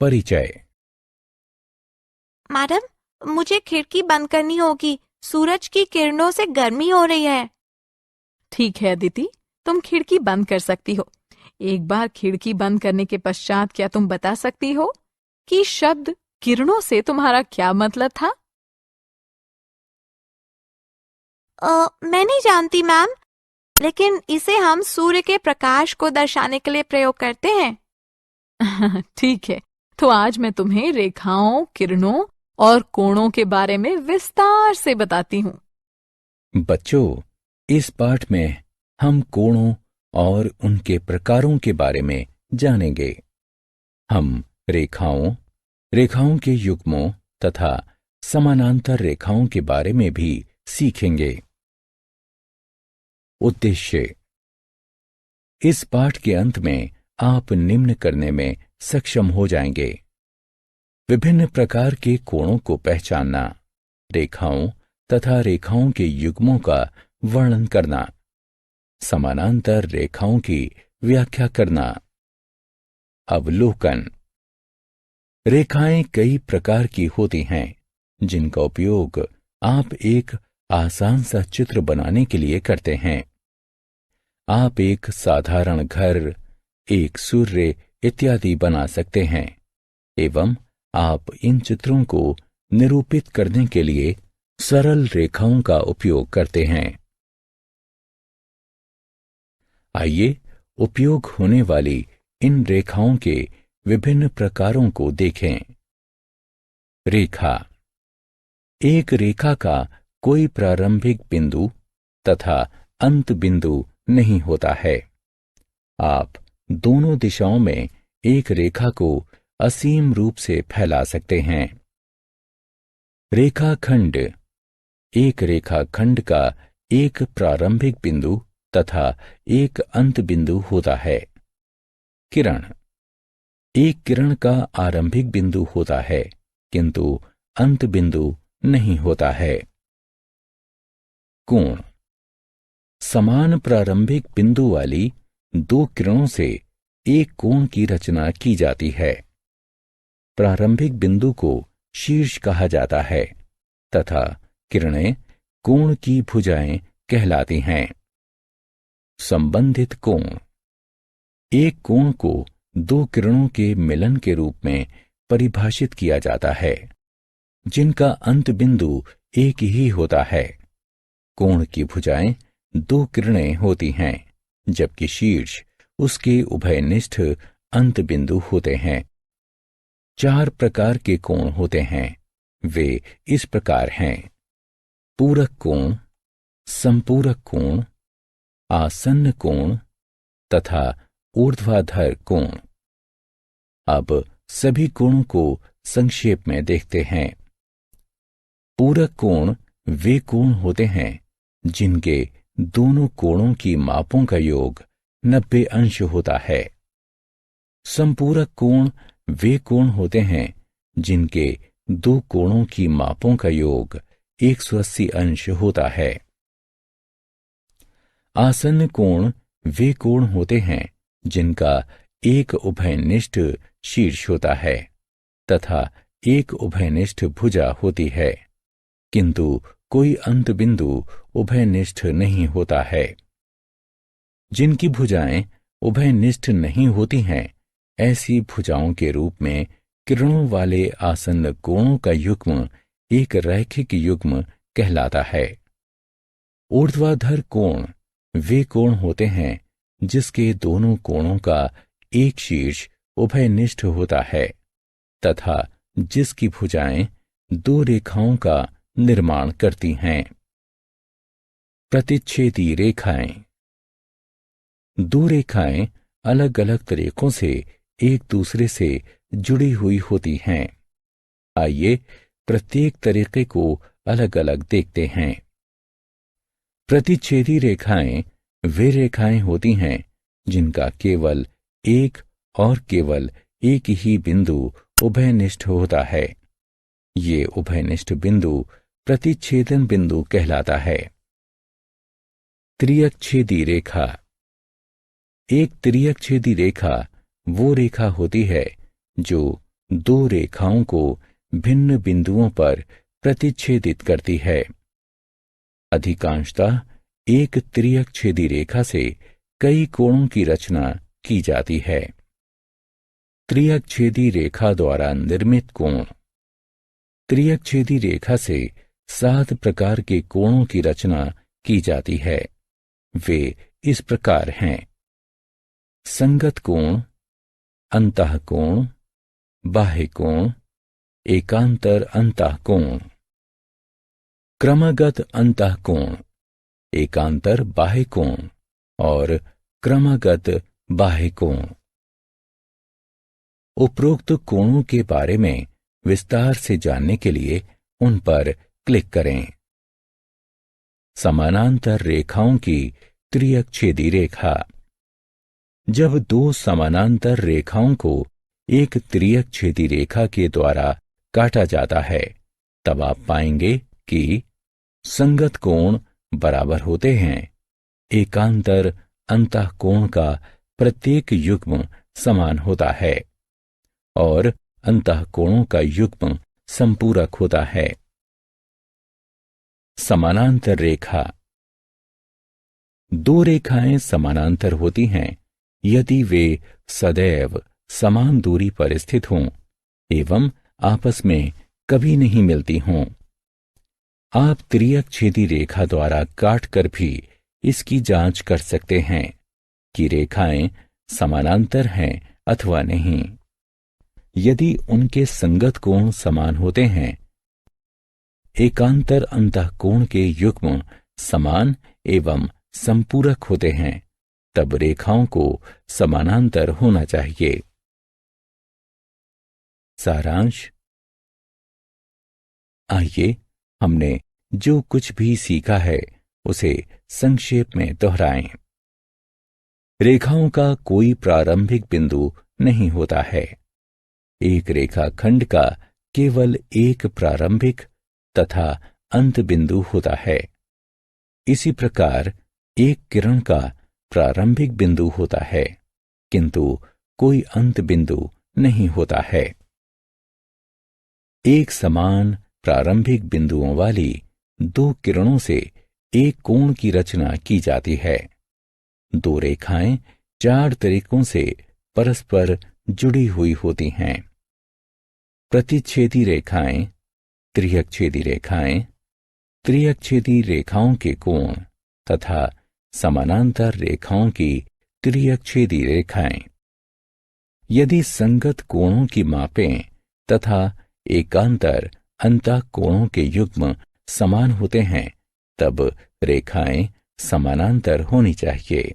परिचय। मैडम, मुझे खिड़की बंद करनी होगी। सूरज की किरणों से गर्मी हो रही है। ठीक है अदिति, तुम खिड़की बंद कर सकती हो। एक बार खिड़की बंद करने के पश्चात क्या तुम बता सकती हो कि शब्द किरणों से तुम्हारा क्या मतलब था? मैं नहीं जानती मैम, लेकिन इसे हम सूर्य के प्रकाश को दर्शाने के लिए प्रयोग करते हैं। ठीक है, तो आज मैं तुम्हें रेखाओं, किरणों और कोणों के बारे में विस्तार से बताती हूँ। बच्चों, इस पाठ में हम कोणों और उनके प्रकारों के बारे में जानेंगे। हम रेखाओं, रेखाओं के युग्मों तथा समानांतर रेखाओं के बारे में भी सीखेंगे। उद्देश्य। इस पाठ के अंत में आप निम्न करने में सक्षम हो जाएंगे: विभिन्न प्रकार के कोणों को पहचानना, रेखाओं तथा रेखाओं के युग्मों का वर्णन करना, समानांतर रेखाओं की व्याख्या करना। अवलोकन। रेखाएं कई प्रकार की होती हैं, जिनका उपयोग आप एक आसान सा चित्र बनाने के लिए करते हैं। आप एक साधारण घर, एक सूर्य इत्यादि बना सकते हैं एवं आप इन चित्रों को निरूपित करने के लिए सरल रेखाओं का उपयोग करते हैं। आइए उपयोग होने वाली इन रेखाओं के विभिन्न प्रकारों को देखें। रेखा। एक रेखा का कोई प्रारंभिक बिंदु तथा अंत बिंदु नहीं होता है। आप दोनों दिशाओं में एक रेखा को असीम रूप से फैला सकते हैं। रेखाखंड। एक रेखाखंड का एक प्रारंभिक बिंदु तथा एक अंत बिंदु होता है। किरण। एक किरण का आरंभिक बिंदु होता है, किंतु अंत बिंदु नहीं होता है। कोण। समान प्रारंभिक बिंदु वाली दो किरणों से एक कोण की रचना की जाती है। प्रारंभिक बिंदु को शीर्ष कहा जाता है तथा किरणें कोण की भुजाएं कहलाती हैं। संबंधित कोण। एक कोण को दो किरणों के मिलन के रूप में परिभाषित किया जाता है, जिनका अंत बिंदु एक ही होता है। कोण की भुजाएं दो किरणें होती हैं, जबकि शीर्ष उसके उभयनिष्ठ अंत बिंदु होते हैं। चार प्रकार के कोण होते हैं। वे इस प्रकार हैं: पूरक कोण, संपूरक कोण, आसन्न कोण तथा ऊर्ध्वाधर कोण। अब सभी कोणों को संक्षेप में देखते हैं। पूरक कोण वे कोण होते हैं जिनके दोनों कोणों की मापों का योग 90 अंश होता है। संपूरक कोण वे कोण होते हैं जिनके दो कोणों की मापों का योग 180 अंश होता है। आसन्न कोण वे कोण होते हैं जिनका एक उभयनिष्ठ शीर्ष होता है तथा एक उभयनिष्ठ भुजा होती है, किंतु कोई अंत बिंदु उभयनिष्ठ नहीं होता है। जिनकी भुजाएं उभयनिष्ठ नहीं होती हैं, ऐसी भुजाओं के रूप में किरणों वाले आसन्न कोणों का युग्म एक रैखिक युग्म कहलाता है। ऊर्ध्वाधर कोण वे कोण होते हैं जिसके दोनों कोणों का एक शीर्ष उभयनिष्ठ होता है तथा जिसकी भुजाएं दो रेखाओं का निर्माण करती हैं। प्रतिच्छेदी रेखाएं। दो रेखाएं अलग अलग तरीकों से एक दूसरे से जुड़ी हुई होती हैं। आइए प्रत्येक तरीके को अलग अलग देखते हैं। प्रतिच्छेदी रेखाएं वे रेखाएं होती हैं जिनका केवल एक और केवल एक ही बिंदु उभयनिष्ठ होता है। ये उभयनिष्ठ बिंदु प्रतिच्छेदन बिंदु कहलाता है। त्रियकछेदी रेखा। एक त्रियकछेदी रेखा वो रेखा होती है जो दो रेखाओं को भिन्न बिंदुओं पर प्रतिच्छेदित करती है। अधिकांशतः एक त्रियकछेदी रेखा से कई कोणों की रचना की जाती है। त्रियकछेदी रेखा द्वारा निर्मित कोण। त्रियकछेदी रेखा से 7 प्रकार के कोणों की रचना की जाती है। वे इस प्रकार हैं: संगत कोण, अंतःकोण, बाह्य कोण, एकांतर अंतःकोण। क्रमगत अंतःकोण, एकांतर बाह्य कोण और क्रमगत बाह्य कोण। उपरोक्त कोणों के बारे में विस्तार से जानने के लिए उन पर क्लिक करें। समानांतर रेखाओं की त्रियकछेदी रेखा। जब दो समानांतर रेखाओं को एक त्रियकछेदी रेखा के द्वारा काटा जाता है, तब आप पाएंगे कि संगत कोण बराबर होते हैं। एकांतर अंतःकोण का प्रत्येक युग्म समान होता है और अंतःकोणों का युग्म संपूरक होता है। समानांतर रेखा। दो रेखाएं समानांतर होती हैं यदि वे सदैव समान दूरी पर स्थित हों एवं आपस में कभी नहीं मिलती हों। आप त्रियकछेदी रेखा द्वारा काटकर भी इसकी जांच कर सकते हैं कि रेखाएं समानांतर हैं अथवा नहीं। यदि उनके संगत कोण समान होते हैं, एकांतर अंतःकोण के युग्म समान एवं संपूरक होते हैं, तब रेखाओं को समानांतर होना चाहिए। सारांश। आइए हमने जो कुछ भी सीखा है उसे संक्षेप में दोहराएं। रेखाओं का कोई प्रारंभिक बिंदु नहीं होता है। एक रेखाखंड का केवल एक प्रारंभिक तथा अंत बिंदु होता है। इसी प्रकार एक किरण का प्रारंभिक बिंदु होता है, किंतु कोई अंत बिंदु नहीं होता है। एक समान प्रारंभिक बिंदुओं वाली दो किरणों से एक कोण की रचना की जाती है। दो रेखाएं 4 तरीकों से परस्पर जुड़ी हुई होती हैं। प्रतिच्छेदी रेखाएं, त्रियकछेदी रेखाएं, त्रियकछेदी रेखाओं के कोण तथा समानांतर रेखाओं की त्रियकछेदी रेखाएं। यदि संगत कोणों की मापें तथा एकांतर अंतःकोणों के युग्म समान होते हैं, तब रेखाएं समानांतर होनी चाहिए।